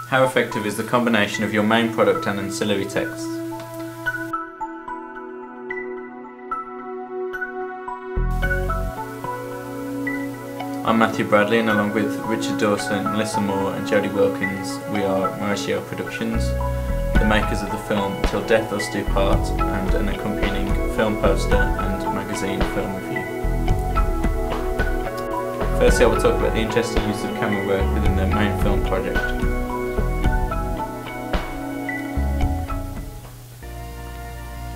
How effective is the combination of your main product and ancillary texts? I'm Matthew Bradley, and along with Richard Dawson, Melissa Moore and Jodie Wilkins, we are Mauricio Productions, the makers of the film Till Death Us Do Part and an accompanying film poster and magazine film review. Firstly, I will talk about the interesting use of camera work within the main film project.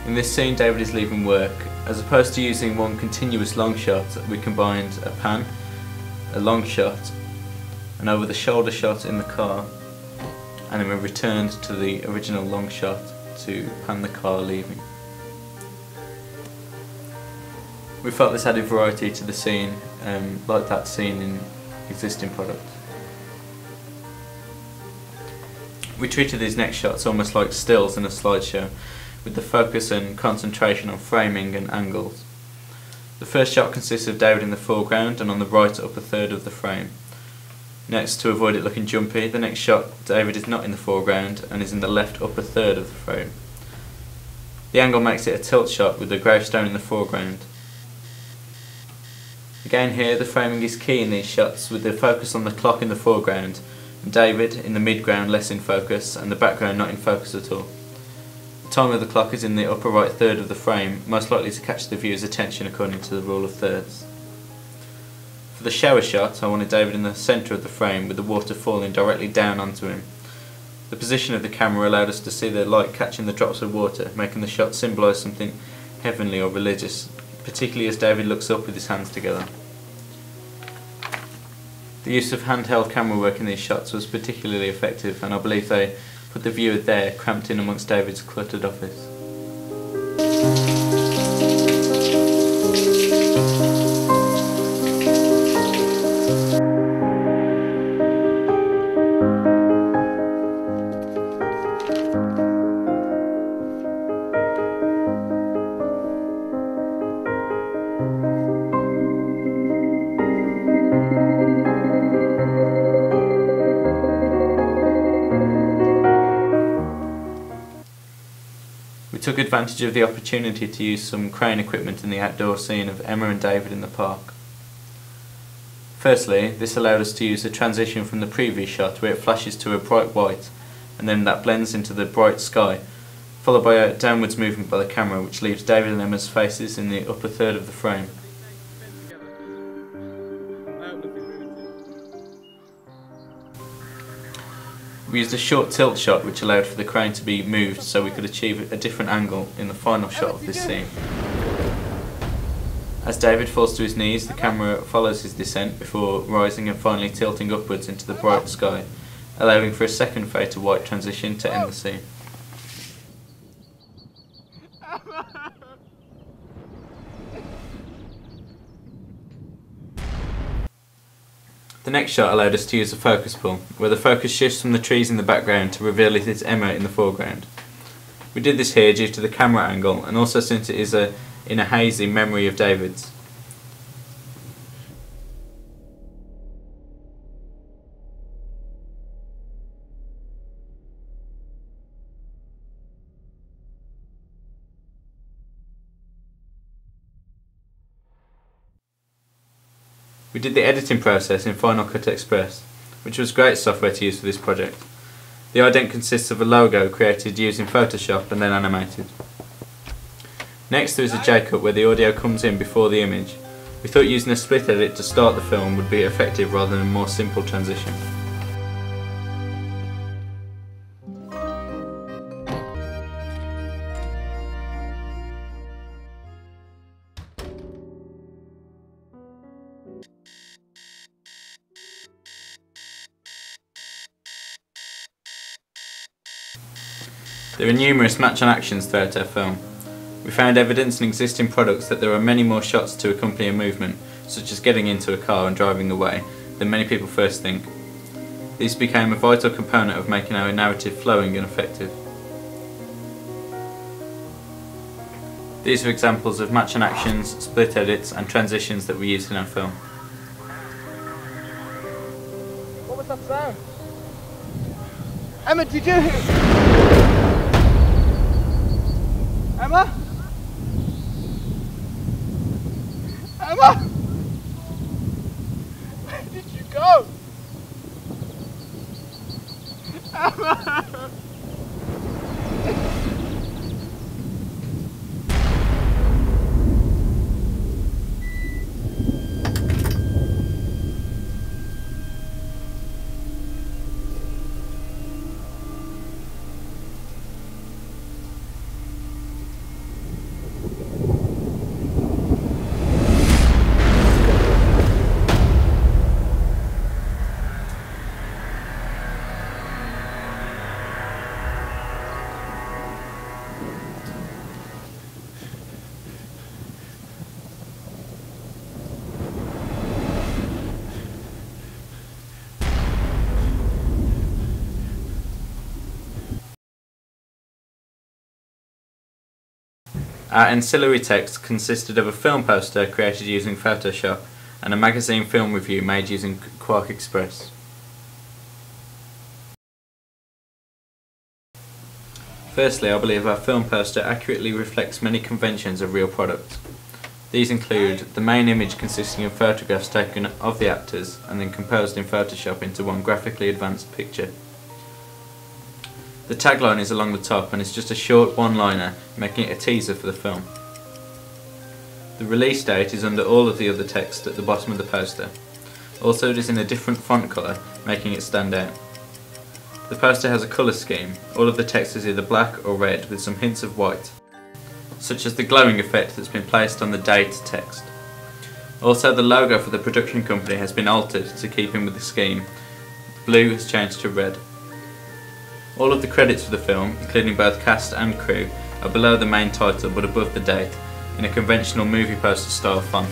In this scene, David is leaving work. As opposed to using one continuous long shot, we combined a pan, a long shot, an over the shoulder shot in the car, and then we returned to the original long shot to pan the car leaving. We felt this added variety to the scene, like that scene in existing product. We treated these next shots almost like stills in a slideshow, with the focus and concentration on framing and angles. The first shot consists of David in the foreground and on the right upper third of the frame. Next, to avoid it looking jumpy, the next shot David is not in the foreground and is in the left upper third of the frame. The angle makes it a tilt shot with the gravestone in the foreground. Again here, the framing is key in these shots, with the focus on the clock in the foreground, and David in the midground less in focus and the background not in focus at all. The time of the clock is in the upper right third of the frame, most likely to catch the viewer's attention according to the rule of thirds. For the shower shot, I wanted David in the centre of the frame with the water falling directly down onto him. The position of the camera allowed us to see the light catching the drops of water, making the shot symbolise something heavenly or religious, particularly as David looks up with his hands together. The use of handheld camera work in these shots was particularly effective, and I believe they put the viewer there, cramped in amongst David's cluttered office. We took advantage of the opportunity to use some crane equipment in the outdoor scene of Emma and David in the park. Firstly, this allowed us to use a transition from the previous shot where it flashes to a bright white and then that blends into the bright sky, followed by a downwards movement by the camera which leaves David and Emma's faces in the upper third of the frame. We used a short tilt shot which allowed for the crane to be moved so we could achieve a different angle in the final shot of this scene. As David falls to his knees, the camera follows his descent before rising and finally tilting upwards into the bright sky, allowing for a second fade to white transition to end the scene. The next shot allowed us to use a focus pull, where the focus shifts from the trees in the background to reveal it is Emma in the foreground. We did this here due to the camera angle and also since it is in a hazy memory of David's. We did the editing process in Final Cut Express, which was great software to use for this project. The ident consists of a logo created using Photoshop and then animated. Next there is a J-cut where the audio comes in before the image. We thought using a split edit to start the film would be effective rather than a more simple transition. There are numerous match-on actions throughout our film. We found evidence in existing products that there are many more shots to accompany a movement, such as getting into a car and driving away, than many people first think. These became a vital component of making our narrative flowing and effective. These are examples of match-on actions, split edits and transitions that we used in our film. What was that sound? Emma, did you hear? Emma? Emma? Where did you go? Emma! Our ancillary text consisted of a film poster created using Photoshop and a magazine film review made using Quark Express. Firstly, I believe our film poster accurately reflects many conventions of real products. These include the main image consisting of photographs taken of the actors and then composed in Photoshop into one graphically advanced picture. The tagline is along the top and is just a short one-liner, making it a teaser for the film. The release date is under all of the other text at the bottom of the poster. Also, it is in a different font colour, making it stand out. The poster has a colour scheme. All of the text is either black or red with some hints of white, such as the glowing effect that's been placed on the date text. Also, the logo for the production company has been altered to keep in with the scheme. Blue has changed to red. All of the credits for the film, including both cast and crew, are below the main title but above the date, in a conventional movie poster style font.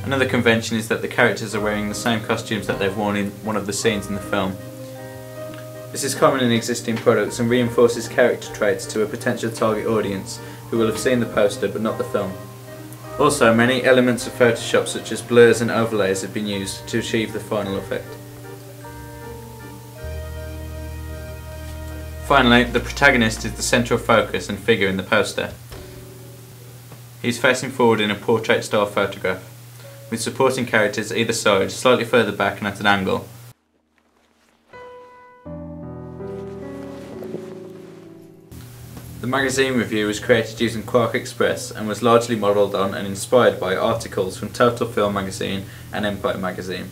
Another convention is that the characters are wearing the same costumes that they've worn in one of the scenes in the film. This is common in existing products and reinforces character traits to a potential target audience who will have seen the poster but not the film. Also, many elements of Photoshop such as blurs and overlays have been used to achieve the final effect. Finally, the protagonist is the central focus and figure in the poster. He is facing forward in a portrait-style photograph, with supporting characters either side, slightly further back and at an angle. The magazine review was created using Quark Express and was largely modelled on and inspired by articles from Total Film magazine and Empire magazine.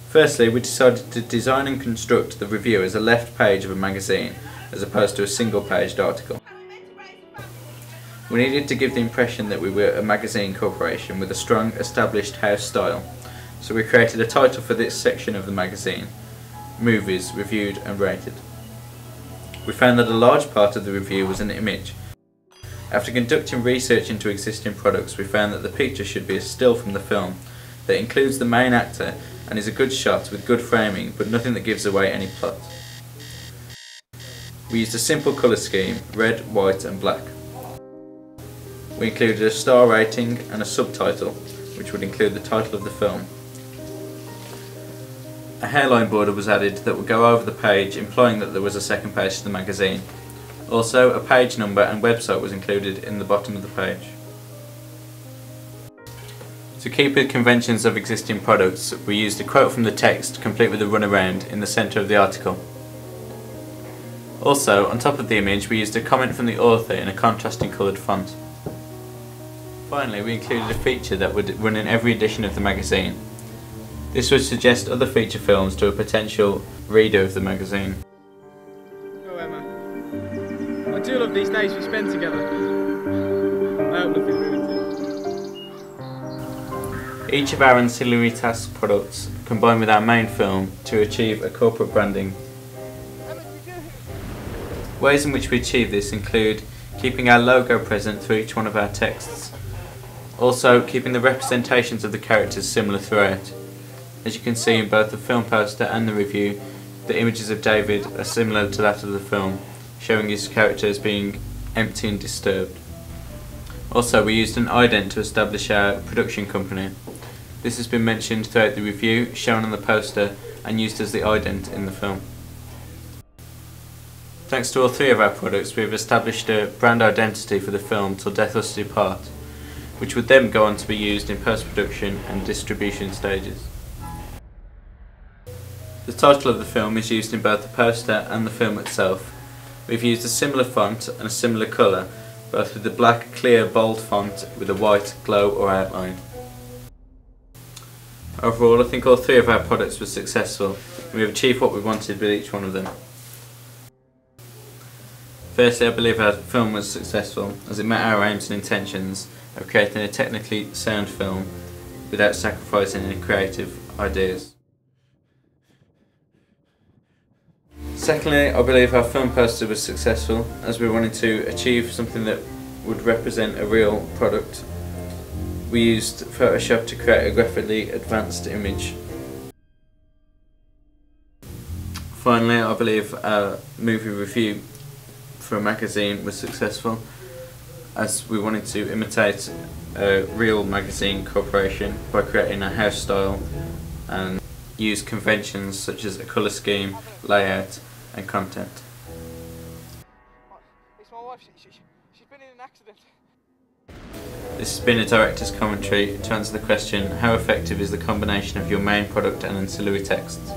Firstly, we decided to design and construct the review as a left page of a magazine, as opposed to a single-paged article. We needed to give the impression that we were a magazine corporation with a strong, established house style, so we created a title for this section of the magazine: Movies Reviewed and Rated. We found that a large part of the review was an image. After conducting research into existing products, we found that the picture should be a still from the film that includes the main actor and is a good shot with good framing, but nothing that gives away any plot. We used a simple colour scheme, red, white and black. We included a star rating and a subtitle, which would include the title of the film. A hairline border was added that would go over the page, implying that there was a second page to the magazine. Also, a page number and website was included in the bottom of the page. To keep with conventions of existing products, we used a quote from the text, complete with a runaround, in the centre of the article. Also, on top of the image, we used a comment from the author in a contrasting coloured font. Finally, we included a feature that would run in every edition of the magazine. This would suggest other feature films to a potential reader of the magazine. Oh, Emma. I do love these days we spend together. I hope nothing ruins it. Each of our ancillary task products combine with our main film to achieve a corporate branding. Ways in which we achieve this include keeping our logo present through each one of our texts. Also, keeping the representations of the characters similar throughout. As you can see in both the film poster and the review, the images of David are similar to that of the film, showing his character as being empty and disturbed. Also, we used an ident to establish our production company. This has been mentioned throughout the review, shown on the poster, and used as the ident in the film. Thanks to all three of our products, we have established a brand identity for the film Till Death Us Do Part, which would then go on to be used in post-production and distribution stages. The title of the film is used in both the poster and the film itself. We've used a similar font and a similar colour, both with the black, clear, bold font with a white glow or outline. Overall, I think all three of our products were successful, and we have achieved what we wanted with each one of them. Firstly, I believe our film was successful, as it met our aims and intentions of creating a technically sound film without sacrificing any creative ideas. Secondly, I believe our film poster was successful, as we wanted to achieve something that would represent a real product. We used Photoshop to create a graphically advanced image. Finally, I believe our movie review for a magazine was successful, as we wanted to imitate a real magazine corporation by creating a house style and use conventions such as a colour scheme, layout and content. It's my wife, she's been in an accident. This has been a director's commentary to answer the question, how effective is the combination of your main product and ancillary texts?